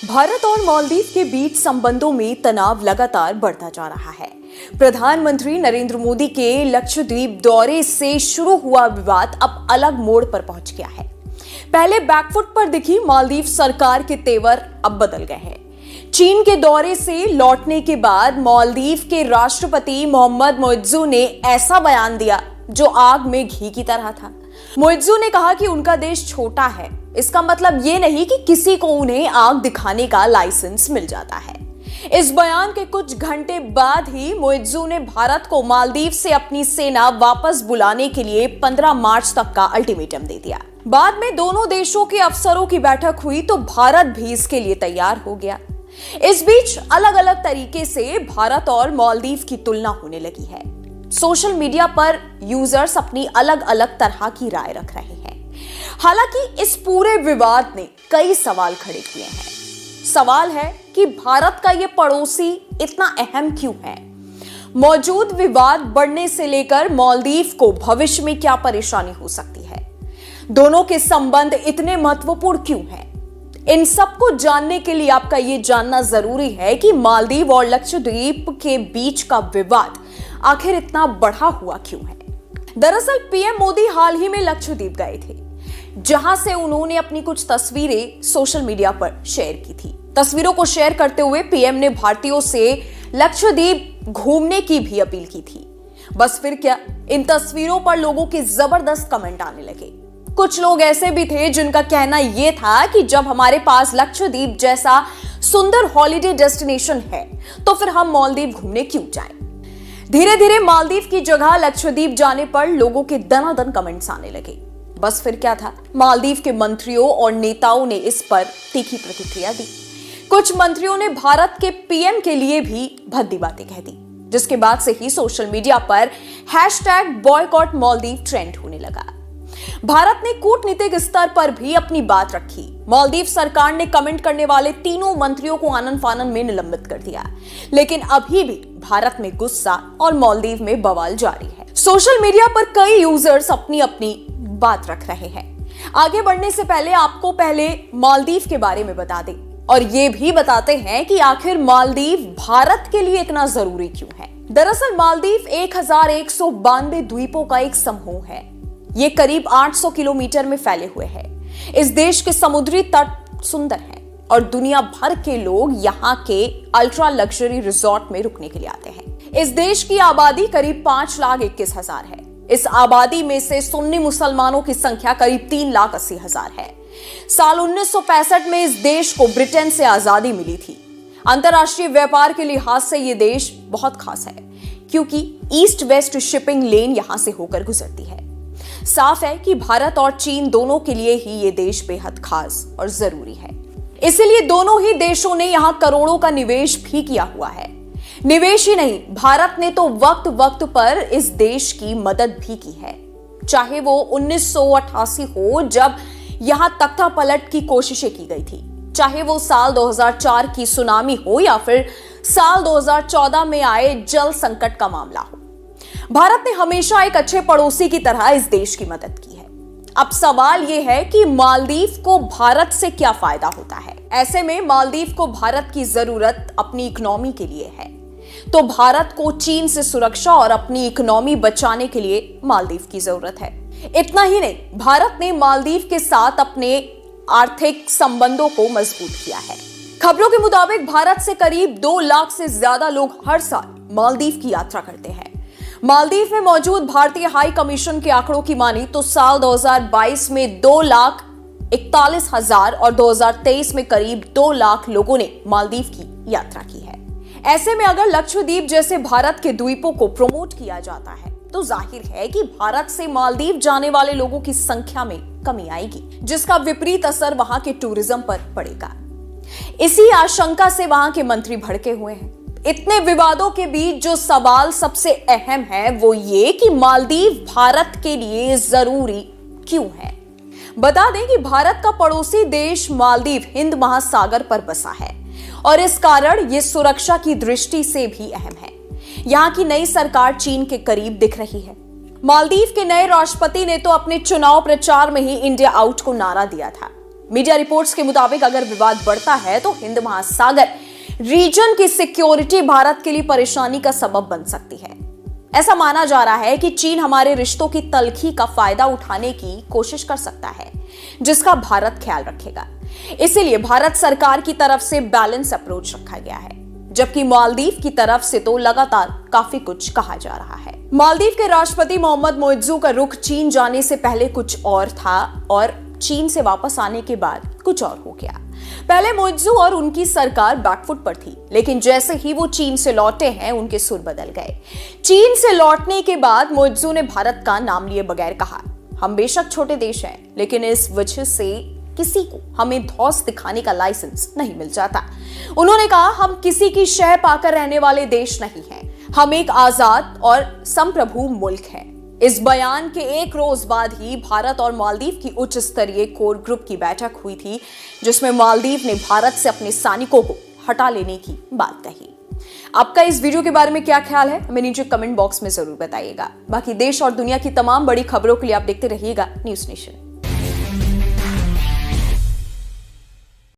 भारत और मालदीव के बीच संबंधों में तनाव लगातार बढ़ता जा रहा है। प्रधानमंत्री नरेंद्र मोदी के लक्षद्वीप दौरे से शुरू हुआ विवाद अब अलग मोड़ पर पहुंच गया है। पहले बैकफुट पर दिखी मालदीव सरकार के तेवर अब बदल गए हैं। चीन के दौरे से लौटने के बाद मालदीव के राष्ट्रपति मोहम्मद मोइज्जू ने ऐसा बयान दिया जो आग में घी की तरह था। मोइज्जू ने कहा कि उनका देश छोटा है, इसका मतलब ये नहीं कि किसी को उन्हें आग दिखाने का लाइसेंस मिल जाता है। इस बयान के कुछ घंटे बाद ही मोइज्जू ने भारत को मालदीव से अपनी सेना वापस बुलाने के लिए 15 मार्च तक का अल्टीमेटम दे दिया। बाद में दोनों देशों के अफसरों की बैठक हुई तो भारत भी इसके लिए तैयार हो गया। इस बीच अलग अलग तरीके से भारत और मालदीव की तुलना होने लगी है। सोशल मीडिया पर यूजर्स अपनी अलग अलग तरह की राय रख रहे हैं। हालांकि इस पूरे विवाद ने कई सवाल खड़े किए हैं। सवाल है कि भारत का ये पड़ोसी इतना अहम क्यों है? मौजूद विवाद बढ़ने से लेकर मालदीव को भविष्य में क्या परेशानी हो सकती है? दोनों के संबंध इतने महत्वपूर्ण क्यों हैं? इन सबको जानने के लिए आपका ये जानना जरूरी है कि मालदीव और लक्षद्वीप के बीच का विवाद आखिर इतना बढ़ा हुआ क्यों है। दरअसल पीएम मोदी हाल ही में लक्षद्वीप गए थे, जहां से उन्होंने अपनी कुछ तस्वीरें सोशल मीडिया पर शेयर की थी। तस्वीरों को शेयर करते हुए पीएम ने भारतीयों से लक्षद्वीप घूमने की भी अपील की थी। बस फिर क्या, इन तस्वीरों पर लोगों के जबरदस्त कमेंट आने लगे। कुछ लोग ऐसे भी थे जिनका कहना यह था कि जब हमारे पास लक्षद्वीप जैसा सुंदर हॉलिडे डेस्टिनेशन है तो फिर हम मालदीव घूमने क्यों जाएं? धीरे धीरे मालदीव की जगह लक्षद्वीप जाने पर लोगों के दनादन कमेंट्स आने लगे। बस फिर क्या था, मालदीव के मंत्रियों और नेताओं ने इस पर तीखी प्रतिक्रिया दी। कुछ मंत्रियों ने भारत के पीएम के लिए भी भद्दी बातें कह दी, जिसके बाद से ही सोशल मीडिया पर #बॉयकॉट मालदीव ट्रेंड होने लगा। भारत ने कूटनीतिक स्तर पर भी अपनी बात रखी। मालदीव सरकार ने कमेंट करने वाले तीनों मंत्रियों को आनन फानन में निलंबित कर दिया, लेकिन अभी भी भारत में गुस्सा और मालदीव में बवाल जारी है। सोशल मीडिया पर कई यूजर्स अपनी अपनी बात रख रहे हैं। आगे बढ़ने से पहले आपको पहले मालदीव के बारे में बता दें और ये भी बताते हैं कि आखिर मालदीव भारत के लिए इतना जरूरी क्यों है। दरअसल मालदीव 1192 द्वीपों का एक समूह है। ये करीब 800 किलोमीटर में फैले हुए हैं। इस देश के समुद्री तट सुंदर हैं और दुनिया भर के लोग यहाँ के अल्ट्रा लग्जरी रिजॉर्ट में रुकने के लिए आते हैं। इस देश की आबादी करीब 5,21,000 है। इस आबादी में से सुन्नी मुसलमानों की संख्या करीब 3,80,000 है। साल 1965 में इस देश को ब्रिटेन से आजादी मिली थी। अंतरराष्ट्रीय व्यापार के लिहाज से ये देश बहुत खास है, क्योंकि ईस्ट वेस्ट शिपिंग लेन यहां से होकर गुजरती है। साफ है कि भारत और चीन दोनों के लिए ही ये देश बेहद खास और जरूरी है। इसीलिए दोनों ही देशों ने यहां करोड़ों का निवेश भी किया हुआ है। निवेश ही नहीं, भारत ने तो वक्त वक्त पर इस देश की मदद भी की है। चाहे वो 1988 हो, जब यहां तख्ता पलट की कोशिशें की गई थी, चाहे वो साल 2004 की सुनामी हो या फिर साल 2014 में आए जल संकट का मामला हो। भारत ने हमेशा एक अच्छे पड़ोसी की तरह इस देश की मदद की है। अब सवाल यह है कि मालदीव को भारत से क्या फायदा होता है। ऐसे में मालदीव को भारत की जरूरत अपनी इकोनॉमी के लिए है, तो भारत को चीन से सुरक्षा और अपनी इकोनॉमी बचाने के लिए मालदीव की जरूरत है। इतना ही नहीं, भारत ने मालदीव के साथ अपने आर्थिक संबंधों को मजबूत किया है। खबरों के मुताबिक भारत से करीब 2 लाख से ज्यादा लोग हर साल मालदीव की यात्रा करते हैं। मालदीव में मौजूद भारतीय हाई कमीशन के आंकड़ों की मानी तो साल 2022 में 2,41,000 और 2023 में करीब 2 लाख लोगों ने मालदीव की यात्रा की है। ऐसे में अगर लक्षद्वीप जैसे भारत के द्वीपों को प्रमोट किया जाता है तो जाहिर है कि भारत से मालदीव जाने वाले लोगों की संख्या में कमी आएगी, जिसका विपरीत असर वहां के टूरिज्म पर पड़ेगा। इसी आशंका से वहां के मंत्री भड़के हुए हैं। इतने विवादों के बीच जो सवाल सबसे अहम है वो ये कि मालदीव भारत के लिए जरूरी क्यों है। बता दें कि भारत का पड़ोसी देश मालदीव हिंद महासागर पर बसा है और इस कारण ये सुरक्षा की दृष्टि से भी अहम है। यहाँ की नई सरकार चीन के करीब दिख रही है। मालदीव के नए राष्ट्रपति ने तो अपने चुनाव प्रचार में ही इंडिया आउट को नारा दिया था। मीडिया रिपोर्ट्स के मुताबिक अगर विवाद बढ़ता है तो हिंद महासागर रीजन की सिक्योरिटी भारत के लिए परेशानी का सबब बन सकती है। ऐसा माना जा रहा है कि चीन हमारे रिश्तों की तलखी का फायदा उठाने की कोशिश कर सकता है, जिसका भारत ख्याल रखेगा। इसीलिए भारत सरकार की तरफ से बैलेंस अप्रोच रखा गया है, जबकि मालदीव की तरफ से तो लगातार काफी कुछ कहा जा रहा है। मालदीव के राष्ट्रपति मोहम्मद मोइज्जू का रुख चीन जाने से पहले कुछ और था और चीन से वापस आने के बाद कुछ और हो गया। पहले मोइज्जू और उनकी सरकार बैकफुट पर थी, लेकिन जैसे ही वो चीन से लौटे हैं उनके सुर बदल गए। चीन से लौटने के बाद मोइज्जू ने भारत का नाम लिए बगैर कहा, हम बेशक छोटे देश हैं, लेकिन इस वजह से किसी को हमें धौंस दिखाने का लाइसेंस नहीं मिल जाता। उन्होंने कहा, हम किसी की शह पाकर रहने वाले देश नहीं हैं, हम एक आजाद और संप्रभु मुल्क हैं। इस बयान के एक रोज बाद ही भारत और मालदीव की उच्च स्तरीय कोर ग्रुप की बैठक हुई थी, जिसमें मालदीव ने भारत से अपने सैनिकों को हटा लेने की बात कही। आपका इस वीडियो के बारे में क्या ख्याल है, हमें नीचे कमेंट बॉक्स में जरूर बताइएगा। बाकी देश और दुनिया की तमाम बड़ी खबरों के लिए आप देखते रहिएगा न्यूज़ नेशन।